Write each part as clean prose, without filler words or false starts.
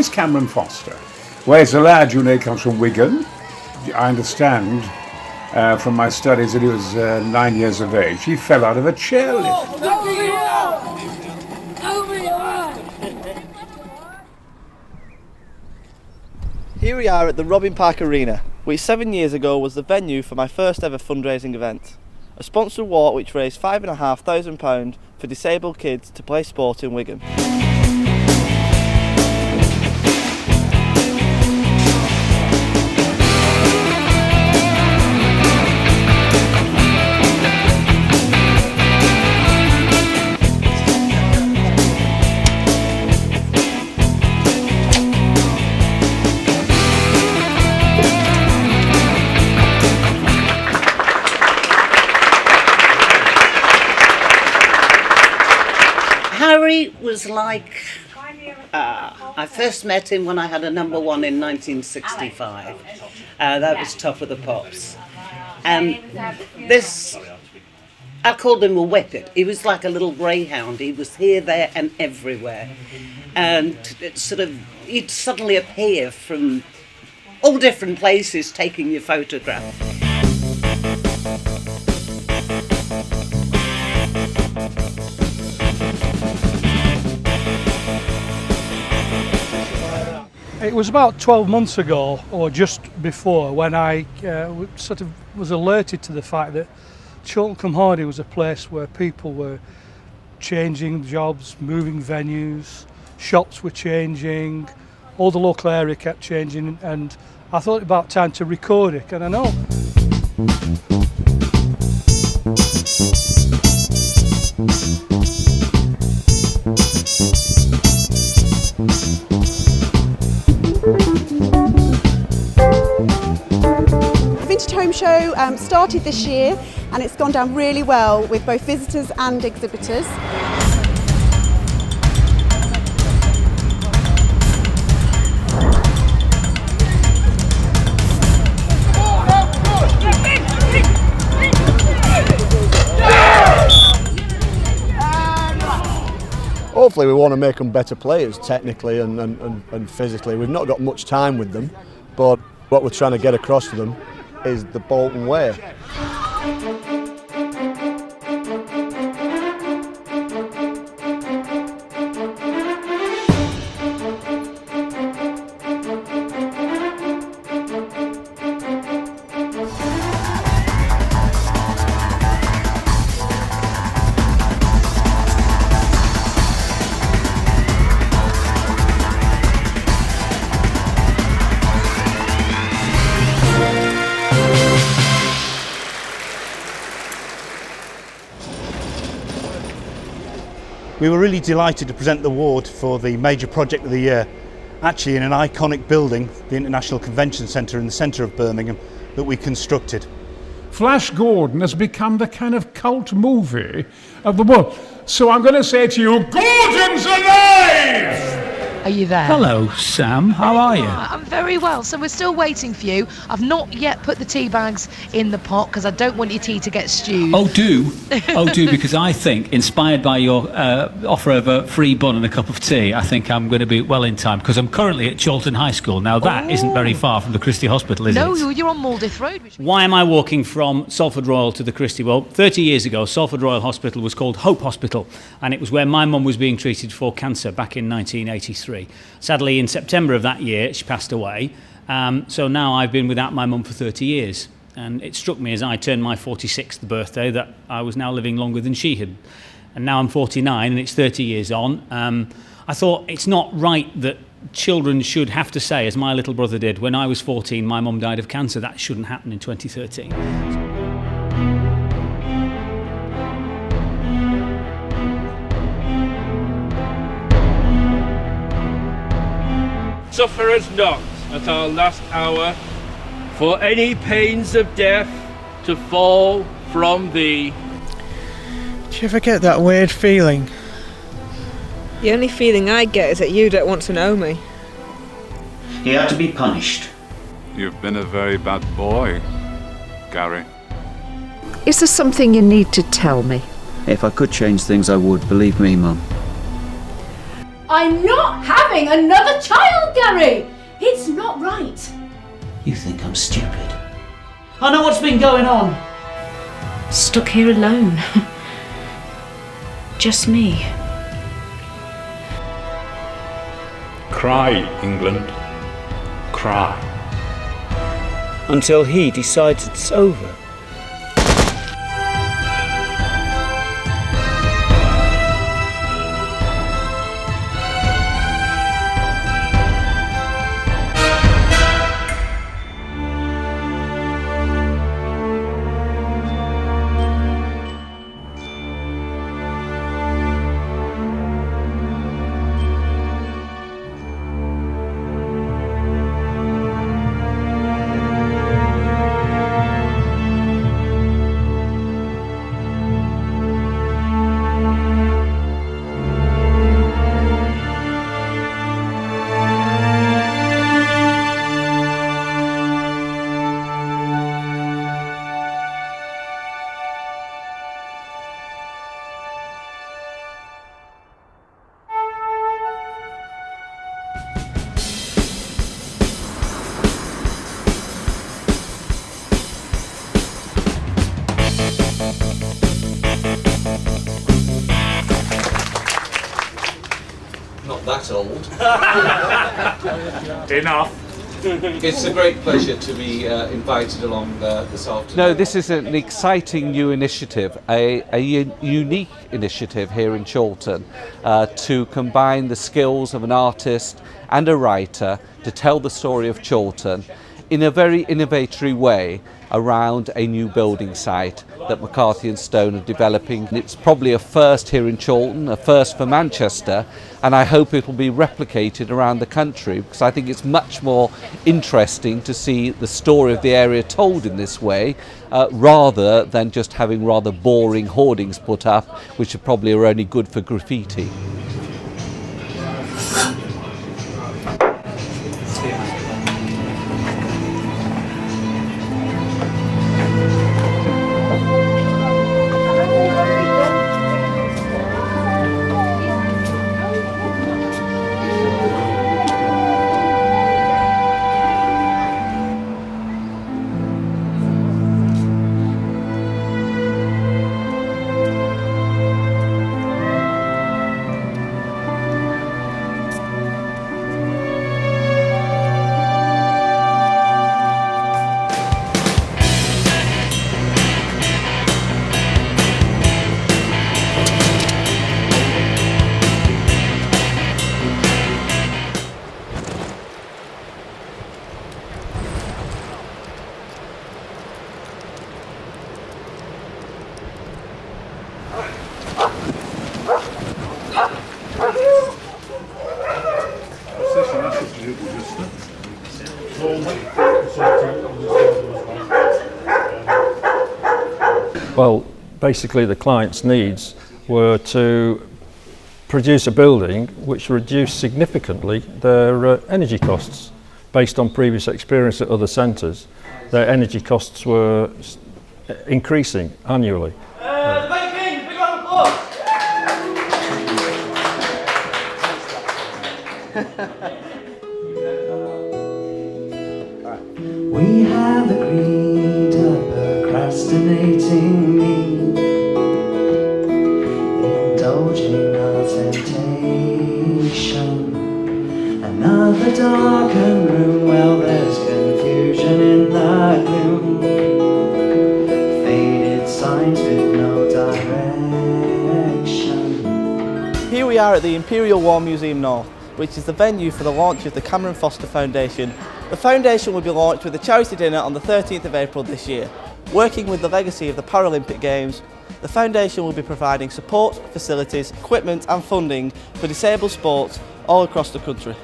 is Cameron Foster. Well, he's a lad, you know, he comes from Wigan. I understand from my studies that he was 9 years of age. He fell out of a chairlift. Here we are at the Robin Park Arena, which 7 years ago was the venue for my first ever fundraising event. A sponsored walk which raised £5,500 for disabled kids to play sport in Wigan. Harry was like, I first met him when I had a number one in 1965. That was Top of the Pops. And this, I called him a whippet. He was like a little greyhound. He was here, there and everywhere. And it sort of, he'd suddenly appear from all different places taking your photograph. It was about 12 months ago, or just before, when I sort of was alerted to the fact that Chiltern Hardy was a place where people were changing jobs, moving venues, shops were changing, all the local area kept changing, and I thought it about time to record it, and I know. Vintage Home Show started this year and it's gone down really well with both visitors and exhibitors. Hopefully we want to make them better players technically and physically. We've not got much time with them, but what we're trying to get across to them is the Bolton way. We were really delighted to present the award for the major project of the year, actually in an iconic building, the International Convention Centre in the centre of Birmingham, that we constructed. Flash Gordon has become the kind of cult movie of the world. So I'm going to say to you, Gordon's alive! Are you there? Hello, Sam. How are you? I'm very well. So we're still waiting for you. I've not yet put the tea bags in the pot because I don't want your tea to get stewed. Oh, do. Oh, do, because I think, inspired by your offer of a free bun and a cup of tea, I think I'm going to be well in time because I'm currently at Chiltern High School. Now, that isn't very far from the Christie Hospital, is it? No, you're on Maldith Road. Why am I walking from Salford Royal to the Christie? Well, 30 years ago, Salford Royal Hospital was called Hope Hospital, and it was where my mum was being treated for cancer back in 1983. Sadly, in September of that year, she passed away. So now I've been without my mum for 30 years. And it struck me as I turned my 46th birthday that I was now living longer than she had. And now I'm 49 and it's 30 years on. I thought it's not right that children should have to say, as my little brother did, when I was 14, my mum died of cancer. That shouldn't happen in 2013. Suffer us not at our last hour, for any pains of death to fall from thee. Do you ever get that weird feeling? The only feeling I get is that you don't want to know me. He had to be punished. You've been a very bad boy, Gary. Is there something you need to tell me? If I could change things, I would, believe me, Mum. I'm not having another child, Gary! It's not right. You think I'm stupid? I know what's been going on. Stuck here alone. Just me. Cry, England. Cry. Until he decides it's over. Not that old. Enough. It's a great pleasure to be invited along this afternoon. No, this is an exciting new initiative, a unique initiative here in Chorlton to combine the skills of an artist and a writer to tell the story of Chorlton in a very innovatory way around a new building site that McCarthy and Stone are developing. It's probably a first here in Chorlton, a first for Manchester, and I hope it will be replicated around the country, because I think it's much more interesting to see the story of the area told in this way, rather than just having rather boring hoardings put up, which probably are only good for graffiti. Well, basically the client's needs were to produce a building which reduced significantly their energy costs. Based on previous experience at other centres, their energy costs were increasing annually. We have agreed to procrastinating me, indulging our temptation. Another darkened room, well there's confusion in the gloom. Faded signs with no direction. Here we are at the Imperial War Museum North, which is the venue for the launch of the Cameron Foster Foundation. The foundation will be launched with a charity dinner on the 13th of April this year. Working with the legacy of the Paralympic Games, the foundation will be providing support, facilities, equipment and funding for disabled sports all across the country.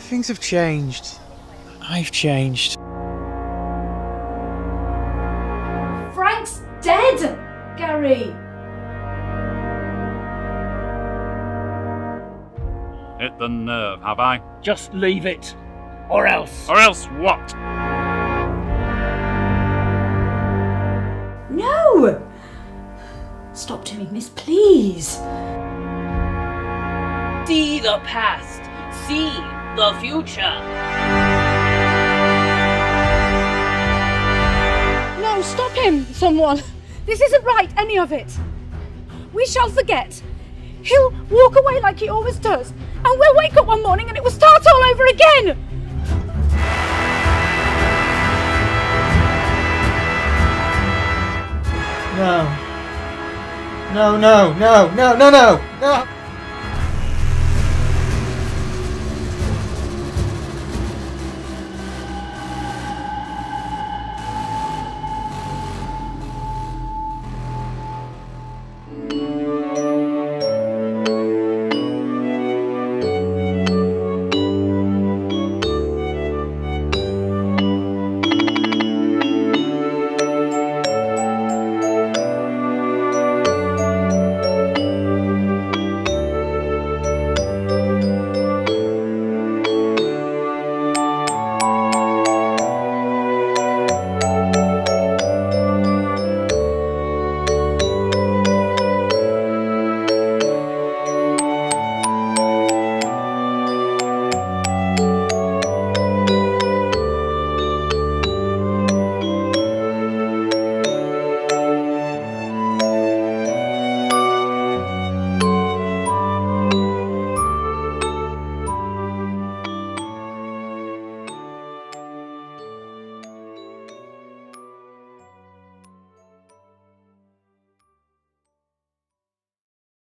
Things have changed. I've changed. Frank's dead, Gary. Hit the nerve, have I? Just leave it. Or else. Or else what? No! Stop doing this, please. See the past. See the future. No, stop him, someone. This isn't right, any of it. We shall forget. He'll walk away like he always does, and we'll wake up one morning and it will start all over again. No. No, no, no, no, no, no, no!